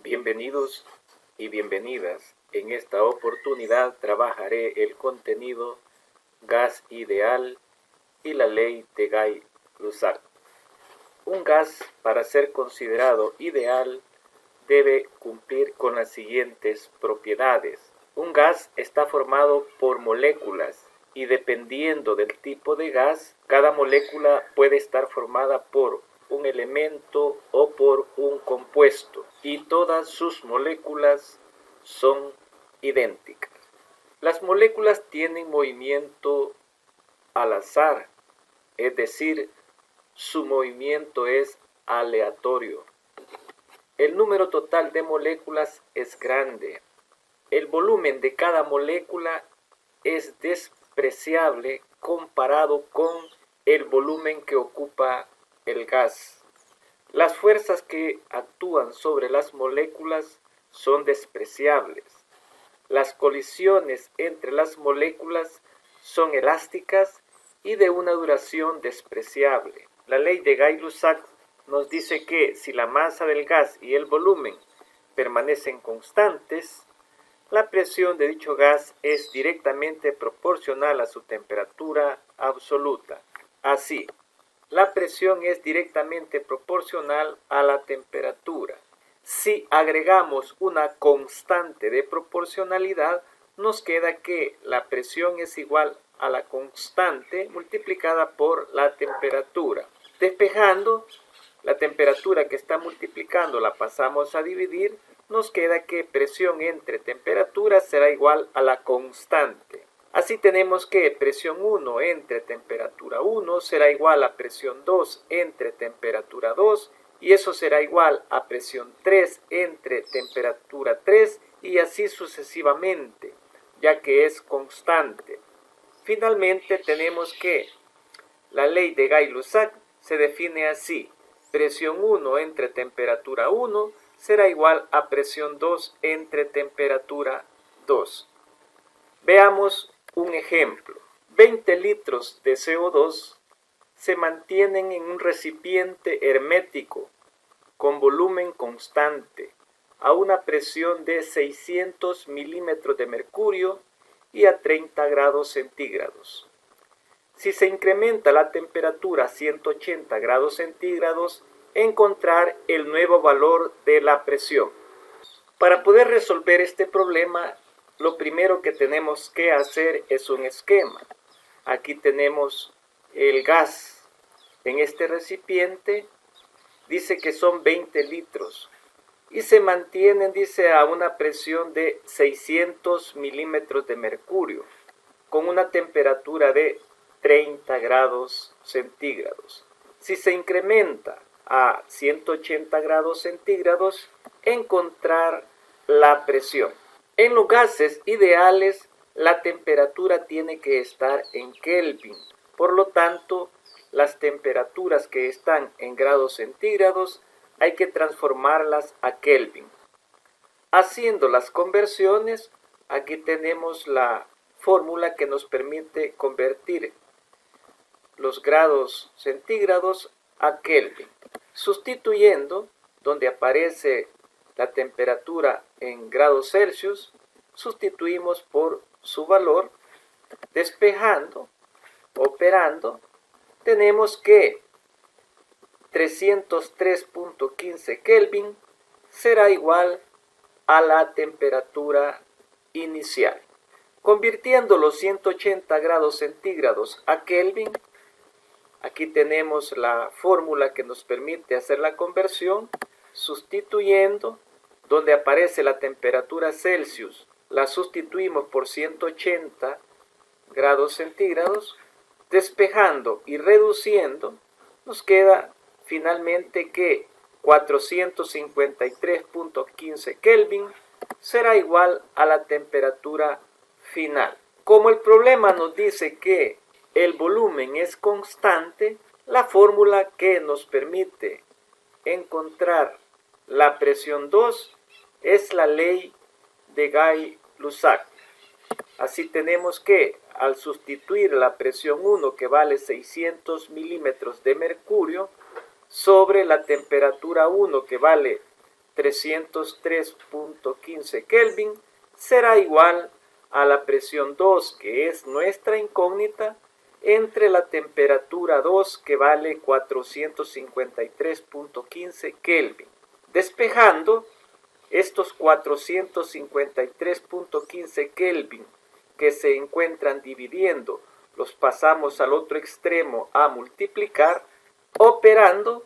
Bienvenidos y bienvenidas. En esta oportunidad trabajaré el contenido gas ideal y la ley de Gay-Lussac. Un gas, para ser considerado ideal, debe cumplir con las siguientes propiedades. Un gas está formado por moléculas y dependiendo del tipo de gas, cada molécula puede estar formada por un elemento o por un compuesto y todas sus moléculas son idénticas. Las moléculas tienen movimiento al azar, es decir, su movimiento es aleatorio. El número total de moléculas es grande. El volumen de cada molécula es despreciable comparado con el volumen que ocupa el gas. Las fuerzas que actúan sobre las moléculas son despreciables. Las colisiones entre las moléculas son elásticas y de una duración despreciable. La ley de Gay-Lussac nos dice que si la masa del gas y el volumen permanecen constantes, la presión de dicho gas es directamente proporcional a su temperatura absoluta. Así, la presión es directamente proporcional a la temperatura. Si agregamos una constante de proporcionalidad, nos queda que la presión es igual a la constante multiplicada por la temperatura. Despejando, la temperatura que está multiplicando la pasamos a dividir, nos queda que presión entre temperatura será igual a la constante. Así tenemos que presión 1 entre temperatura 1 será igual a presión 2 entre temperatura 2 y eso será igual a presión 3 entre temperatura 3 y así sucesivamente, ya que es constante. Finalmente tenemos que la ley de Gay-Lussac se define así. Presión 1 entre temperatura 1 será igual a presión 2 entre temperatura 2. Veamos un ejemplo. 20 litros de CO2 se mantienen en un recipiente hermético con volumen constante a una presión de 600 milímetros de mercurio y a 30 grados centígrados. Si se incrementa la temperatura a 180 grados centígrados, encontrar el nuevo valor de la presión. Para poder resolver este problema, lo primero que tenemos que hacer es un esquema. Aquí tenemos el gas en este recipiente, dice que son 20 litros y se mantienen, dice, a una presión de 600 milímetros de mercurio con una temperatura de 30 grados centígrados. Si se incrementa a 180 grados centígrados, encontrar la presión. En los gases ideales, la temperatura tiene que estar en Kelvin. Por lo tanto, las temperaturas que están en grados centígrados hay que transformarlas a Kelvin. Haciendo las conversiones, aquí tenemos la fórmula que nos permite convertir los grados centígrados a Kelvin. Sustituyendo, donde aparece la temperatura en grados Celsius, sustituimos por su valor. Despejando, operando, tenemos que 303.15 Kelvin será igual a la temperatura inicial. Convirtiendo los 180 grados centígrados a Kelvin, aquí tenemos la fórmula que nos permite hacer la conversión. Sustituyendo, donde aparece la temperatura Celsius, la sustituimos por 180 grados centígrados. Despejando y reduciendo, nos queda finalmente que 453.15 Kelvin será igual a la temperatura final. Como el problema nos dice que el volumen es constante, la fórmula que nos permite encontrar la presión 2 es la ley de Gay-Lussac. Así tenemos que al sustituir la presión 1 que vale 600 milímetros de mercurio sobre la temperatura 1 que vale 303.15 Kelvin será igual a la presión 2, que es nuestra incógnita, entre la temperatura 2, que vale 453.15 Kelvin. Despejando estos 453.15 Kelvin que se encuentran dividiendo, los pasamos al otro extremo a multiplicar, operando,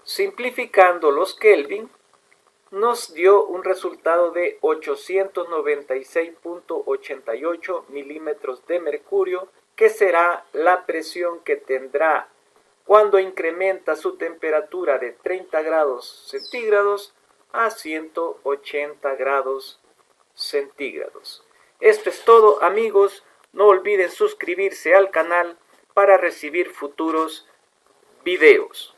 simplificando los Kelvin, nos dio un resultado de 896.88 milímetros de mercurio, que será la presión que tendrá cuando incrementa su temperatura de 30 grados centígrados a 180 grados centígrados. Esto es todo, amigos. No olviden suscribirse al canal para recibir futuros videos.